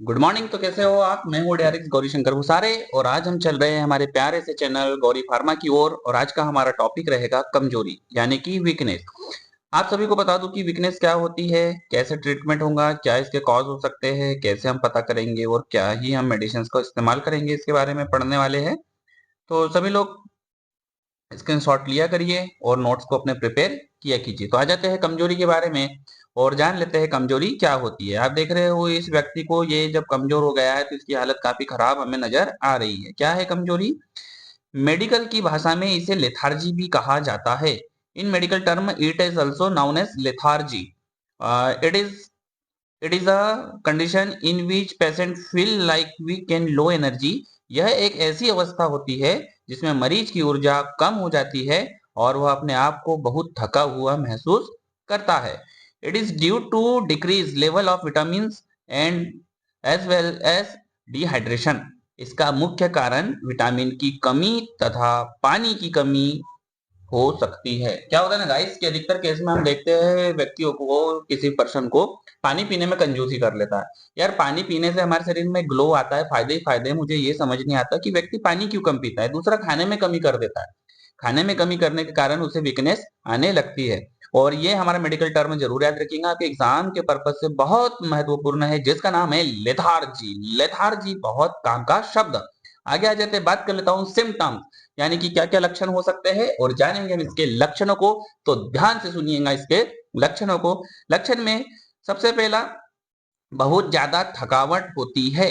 Good morning. तो कैसे हो आप? मैं हूँ डीआरएक्स गौरी शंकर भुसारे और आज हम चल रहे हैं हमारे प्यारे से चैनल गौरी फार्मा की ओर। और आज का हमारा टॉपिक रहेगा कमजोरी यानी कि वीकनेस। आप सभी को बता दूं कि वीकनेस क्या होती है, कैसे ट्रीटमेंट होगा, क्या इसके कॉज हो सकते हैं, कैसे हम पता करेंगे और क्या ही हम मेडिसिन का इस्तेमाल करेंगे, इसके बारे में पढ़ने वाले हैं। तो सभी लोग स्क्रीनशॉट लिया करिए और नोट्स को अपने प्रिपेयर किया कीजिए। तो आ जाते हैं कमजोरी के बारे में और जान लेते हैं कमजोरी क्या होती है। आप देख रहे हो इस व्यक्ति को, ये जब कमजोर हो गया है तो इसकी हालत काफी खराब हमें नजर आ रही है। क्या है कमजोरी? मेडिकल की भाषा में इसे लेथार्जी भी कहा जाता है। In medical term it is also known as lethargy. It is it is a condition in which patient feel like weak and low energy. यह एक ऐसी अवस्था होती है जिसमें मरीज की ऊर्जा कम हो जाती है और वह अपने आप को बहुत थका हुआ महसूस करता है। It is due to decrease level of vitamin and as well as dehydration. इसका मुख्य कारण विटामिन की कमी तथा पानी की कमी हो सकती है। क्या होता है ना गाइस कि अधिकतर केस में हम देखते हैं व्यक्तियों को, किसी पर्सन को पानी पीने में कंजूसी कर लेता है। यार पानी पीने से हमारे शरीर में ग्लो आता है, फायदे ही फायदे हैं। मुझे ये समझ नहीं आता कि व्यक्ति पानी क्यों कम पीता है। दूसरा, खाने में कमी कर देता है। खाने में कमी करने के कारण उसे वीकनेस आने लगती है। और ये हमारा मेडिकल टर्म जरूर याद रखिएगा, आपके एग्जाम के पर्पज से बहुत महत्वपूर्ण है, जिसका नाम है लेथार्जी। लेथार्जी बहुत काम का शब्द। आगे आ जाते हैं, बात कर लेता हूँ सिम्टम्स यानी कि क्या क्या लक्षण हो सकते हैं और जानेंगे हम इसके लक्षणों को। तो ध्यान से सुनिएगा इसके लक्षणों को। लक्षण में सबसे पहला, बहुत ज्यादा थकावट होती है,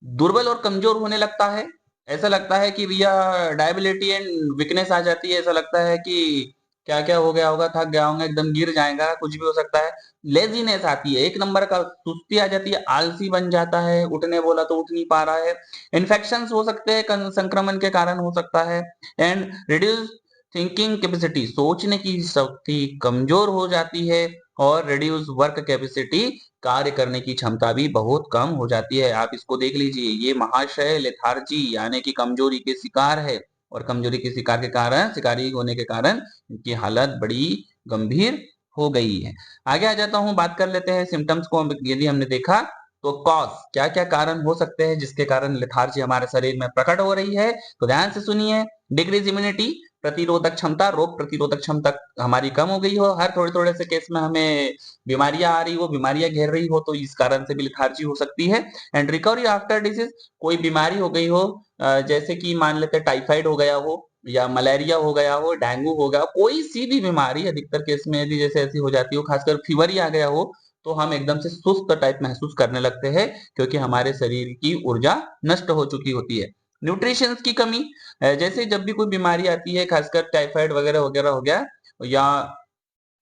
दुर्बल और कमजोर होने लगता है। ऐसा लगता है कि भैया डायबिलिटी एंड वीकनेस आ जाती है। ऐसा लगता है कि क्या क्या हो गया होगा, थक गया होगा, एकदम गिर जाएगा, कुछ भी हो सकता है। लेजीनेस आती है, एक नंबर का सुस्ती आ जाती है, आलसी बन जाता है, उठने बोला तो उठ नहीं पा रहा है। इन्फेक्शन हो सकते हैं, संक्रमण के कारण हो सकता है। एंड रिड्यूस थिंकिंग कैपेसिटी, सोचने की शक्ति कमजोर हो जाती है। और रिड्यूस वर्क कैपेसिटी, कार्य करने की क्षमता भी बहुत कम हो जाती है। आप इसको देख लीजिए, ये महाशय लेथार्जी यानी कि कमजोरी के शिकार है। और कमजोरी के शिकार के कारण, शिकारी होने के कारण इनकी हालत बड़ी गंभीर हो गई है। आगे आ जाता हूं, बात कर लेते हैं सिम्टम्स को। यदि हमने देखा तो कॉज, क्या क्या कारण हो सकते हैं जिसके कारण लेथार्जी हमारे शरीर में प्रकट हो रही है, तो ध्यान से सुनिए। डिक्रीज इम्यूनिटी, प्रतिरोधक क्षमता, रोग प्रतिरोधक क्षमता हमारी कम हो गई हो, हर थोड़े थोड़े से केस में हमें बीमारियां आ रही हो, बीमारियां घेर रही हो, तो इस कारण से भी लेथार्जी हो सकती है। एंड रिकवरी आफ्टर डिसीज, कोई बीमारी हो गई हो, जैसे कि मान लेते टाइफाइड हो गया हो या मलेरिया हो गया हो, डेंगू हो गया, कोई सी भी बीमारी अधिकतर केस में यदि जैसे ऐसी हो जाती हो, खासकर फीवर ही आ गया हो, तो हम एकदम से सुस्त टाइप महसूस करने लगते हैं, क्योंकि हमारे शरीर की ऊर्जा नष्ट हो चुकी होती है। न्यूट्रिशन की कमी, जैसे जब भी कोई बीमारी आती है, खासकर टाइफाइड वगैरह वगैरह हो गया या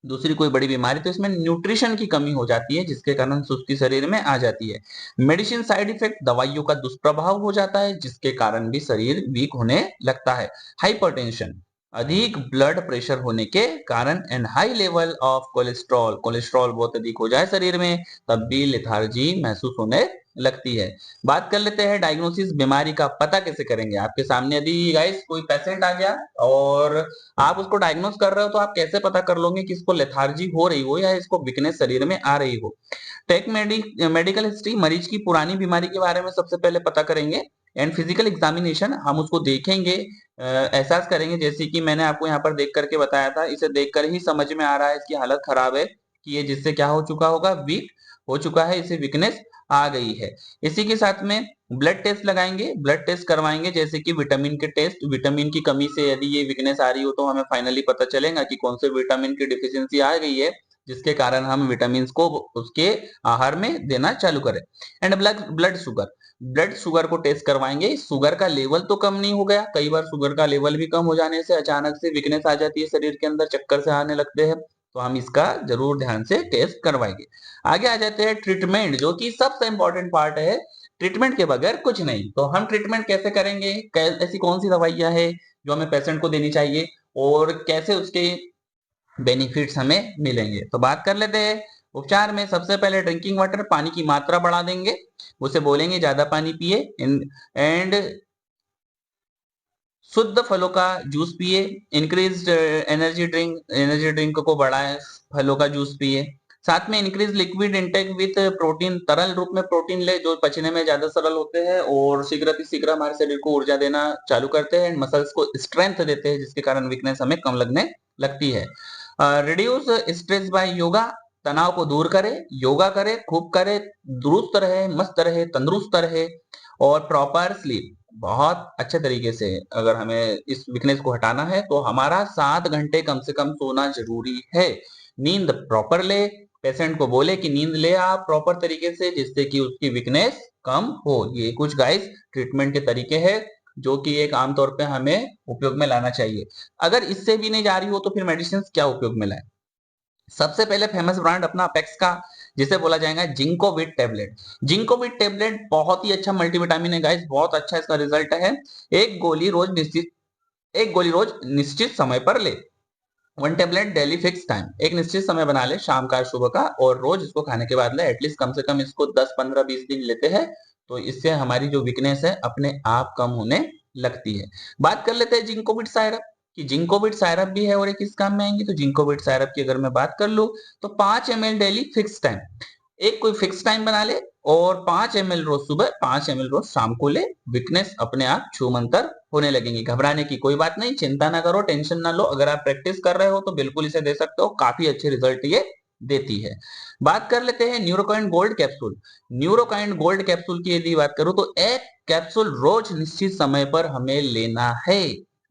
दूसरी कोई बड़ी बीमारी, तो इसमें न्यूट्रिशन की कमी हो जाती है, जिसके कारण सुस्ती शरीर में आ जाती है। मेडिसिन साइड इफेक्ट, दवाइयों का दुष्प्रभाव हो जाता है, जिसके कारण भी शरीर वीक होने लगता है। हाइपरटेंशन, अधिक ब्लड प्रेशर होने के कारण। And high level of cholesterol, cholesterol बहुत अधिक हो जाए शरीर में, तब भी लेथार्जी महसूस होने लगती है। बात कर लेते हैं डायग्नोसिस, बीमारी का पता कैसे करेंगे। आपके सामने यदि गाइस कोई पेशेंट आ गया और आप उसको डायग्नोस कर रहे हो, तो आप कैसे पता कर लोगे कि इसको लेथार्जी हो रही हो या इसको वीकनेस शरीर में आ रही हो। टेक मेडिकल हिस्ट्री, मरीज की पुरानी बीमारी के बारे में सबसे पहले पता करेंगे। एंड फिजिकल एग्जामिनेशन, हम उसको देखेंगे, एहसास करेंगे, जैसे कि मैंने आपको यहाँ पर देख करके बताया था, इसे देखकर ही समझ में आ रहा है इसकी हालत खराब है, कि ये जिससे क्या हो चुका होगा, वीक हो चुका है, इसे वीकनेस आ गई है। इसी के साथ में ब्लड टेस्ट लगाएंगे, ब्लड टेस्ट करवाएंगे, जैसे कि विटामिन के टेस्ट। विटामिन की कमी से यदि ये वीकनेस आ रही हो, तो हमें फाइनली पता चलेगा कि कौन से विटामिन की डिफिशियंसी आ गई है, जिसके कारण हम विटामिन को उसके आहार में देना चालू करें। And blood sugar, blood sugar को टेस्ट करवाएंगे। शुगर का लेवल तो कम नहीं हो गया, कई बार शुगर का लेवल भी कम हो जाने से अचानक से वीकनेस आ जाती है शरीर के अंदर, चक्कर से आने लगते हैं, तो हम इसका जरूर ध्यान से टेस्ट करवाएंगे। आगे आ जाते हैं ट्रीटमेंट, जो कि सबसे इंपॉर्टेंट पार्ट है। ट्रीटमेंट के बगैर कुछ नहीं, तो हम ट्रीटमेंट कैसे करेंगे, ऐसी कौन सी दवाइयां है जो हमें पेशेंट को देनी चाहिए और कैसे उसके बेनिफिट्स हमें मिलेंगे, तो बात कर लेते हैं। उपचार में सबसे पहले ड्रिंकिंग वाटर, पानी की मात्रा बढ़ा देंगे, उसे बोलेंगे ज्यादा पानी पिए। एंड शुद्ध फलों का जूस पिए। Increase energy drink, energy drink को बढ़ाएं, फलों का जूस पिए। साथ में increase liquid intake with protein, तरल रूप में प्रोटीन ले जो पचने में ज्यादा सरल होते हैं और शीघ्र हमारे शरीर को ऊर्जा देना चालू करते हैं, मसल्स को स्ट्रेंथ देते हैं, जिसके कारण वीकनेस हमें कम लगने लगती है। रिड्यूस स्ट्रेस बाय योगा, तनाव को दूर करे, योगा करे, खूब करे, दुरुस्त रहे, मस्त रहे, तंदुरुस्त रहे। और प्रॉपर स्लीप, बहुत अच्छे तरीके से अगर हमें इस वीकनेस को हटाना है तो हमारा 7 घंटे कम से कम सोना जरूरी है। नींद प्रॉपर ले, पेशेंट को बोले कि नींद ले आप प्रॉपर तरीके से, जिससे कि उसकी वीकनेस कम हो। ये कुछ गाइस ट्रीटमेंट के तरीके हैं जो कि एक आमतौर पे हमें उपयोग में लाना चाहिए। अगर इससे भी नहीं जा रही हो तो फिर मेडिसिन क्या उपयोग में लाए? सबसे पहले फेमस ब्रांड अपना अपेक्स का, जिसे बोला जाएगा जिंकोविट टेबलेट। जिंकोविट टेबलेट बहुत ही अच्छा मल्टीविटामिन है गाइस, बहुत अच्छा इसका रिजल्ट है। एक गोली रोज निश्चित समय पर ले। 1 टेबलेट डेली फिक्स टाइम, एक निश्चित समय बना ले, शाम का सुबह का, और रोज इसको खाने के बाद ले। एटलीस्ट कम से कम इसको 10 15 20 दिन लेते हैं तो इससे हमारी जो वीकनेस है अपने आप कम होने लगती है। बात कर लेते हैं जिंकोविट सायरप कि जिंकोविट सायरप भी है और एक किस काम में आएंगी। तो जिंकोविट सायरप की अगर मैं बात कर लूं तो 5 ml डेली फिक्स टाइम, एक कोई फिक्स टाइम बना ले और 5 ml रोज सुबह, 5 ml रोज शाम को ले। वीकनेस अपने आप छूमंतर होने लगेंगी। घबराने की कोई बात नहीं, चिंता ना करो, टेंशन ना लो। अगर आप प्रैक्टिस कर रहे हो तो बिल्कुल इसे दे सकते हो, काफी अच्छे रिजल्ट ये देती है। बात कर लेते हैं Neurokine gold capsule. Neurokine gold capsule की यदि बात करूं तो एक कैप्सूल रोज निश्चित समय पर हमें लेना है।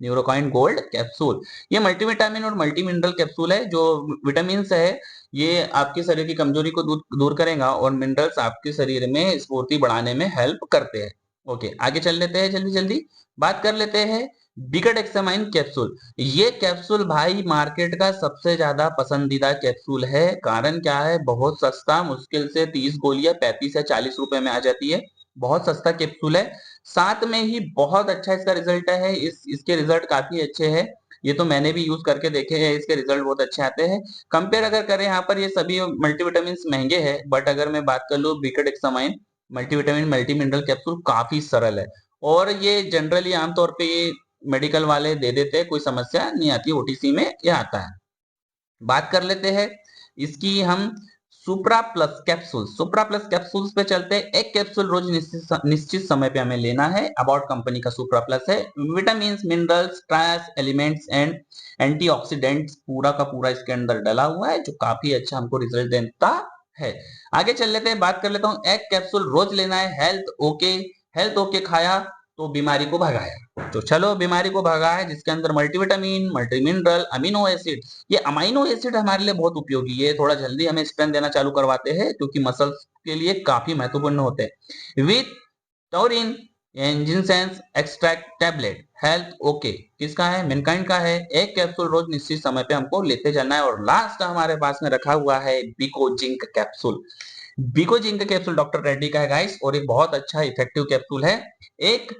न्यूरोकाइन गोल्ड कैप्सूल ये मल्टीविटामिन और मल्टी मिनरल कैप्सूल है। जो विटामिन है ये आपके शरीर की कमजोरी को दूर करेगा और मिनरल्स आपके शरीर में स्फूर्ति बढ़ाने में हेल्प करते हैं। ओके, आगे चल लेते हैं जल्दी जल्दी। बात कर लेते हैं बिकडेक्सामाइन कैप्सूल। ये कैप्सूल भाई मार्केट का सबसे ज्यादा पसंदीदा कैप्सूल है। कारण क्या है? बहुत सस्ता, मुश्किल से 30 गोलियां 35 या 40 रुपए में आ जाती है। बहुत सस्ता कैप्सूल है, साथ में ही बहुत अच्छा इसका रिजल्ट है। इसके रिजल्ट काफी अच्छे हैं। ये तो मैंने भी यूज करके देखे हैं, इसके रिजल्ट बहुत अच्छे आते हैं। कंपेयर अगर करें यहाँ पर, ये सभी मल्टीविटामिन महंगे हैं, बट अगर मैं बात कर लूँ बिकडेक्सामाइन मल्टीविटामिन मल्टी मिनरल कैप्सूल काफी सरल है और ये जनरली आमतौर पे ये मेडिकल वाले दे देते हैं, कोई समस्या नहीं आती, ओटीसी में ये आता है। बात कर लेते हैं इसकी हम सुप्रा प्लस कैप्सूल। सुप्रा प्लस कैप्सूल्स पे चलते हैं। एक कैप्सूल रोज निश्चित समय पे हमें लेना है। अबाउट कंपनी का सुप्रा प्लस है। Vitamin minerals trace elements and antioxidants पूरा का पूरा इसके अंदर डला हुआ है, जो काफी अच्छा हमको रिजल्ट देता है। आगे चल लेते हैं, बात कर लेता हूँ एक कैप्सूल रोज लेना है। हेल्थ ओके खाया तो बीमारी को भगाया। तो चलो बीमारी को भगा है, जिसके अंदर multivitamin multi mineral amino acid, ये अमीनो एसिड हमारे लिए बहुत उपयोगी है, थोड़ा जल्दी हमें स्ट्रेंथ देना चालू करवाते हैं क्योंकि मसल्स के लिए काफी महत्वपूर्ण होते हैं। With taurine ginseng extract tablet health okay किसका है? मैनकाइंड का है। एक कैप्सूल रोज निश्चित समय पे हमको लेते जाना है। और लास्ट हमारे पास में रखा हुआ है बिको जिंक कैप्सूल। बिको जिंक कैप्सूल डॉक्टर रेड्डी का है गाइस और एक बहुत अच्छा इफेक्टिव कैप्सूल है। एक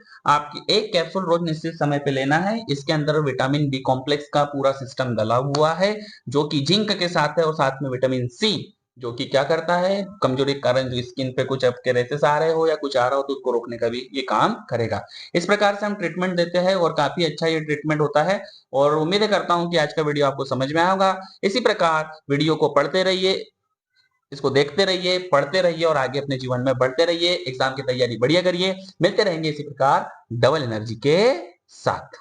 कैप्सूल रोज निश्चित समय पे लेना है। इसके अंदर विटामिन बी कॉम्प्लेक्स का पूरा सिस्टम डला हुआ है, जो कि जिंक के साथ है, और साथ में विटामिन सी, जो कि क्या करता है? कमजोरी के कारण जो स्किन पे कुछ आपके रेसेस आ रहे हो या कुछ आ रहा हो तो उसको रोकने का भी ये काम करेगा। इस प्रकार से हम ट्रीटमेंट देते हैं और काफी अच्छा ये ट्रीटमेंट होता है। और उम्मीद करता हूं कि आज का वीडियो आपको समझ में आया होगा। इसी प्रकार वीडियो को पढ़ते रहिए, इसको देखते रहिए, पढ़ते रहिए और आगे अपने जीवन में बढ़ते रहिए। एग्जाम की तैयारी बढ़िया करिए। मिलते रहेंगे इसी प्रकार डबल एनर्जी के साथ।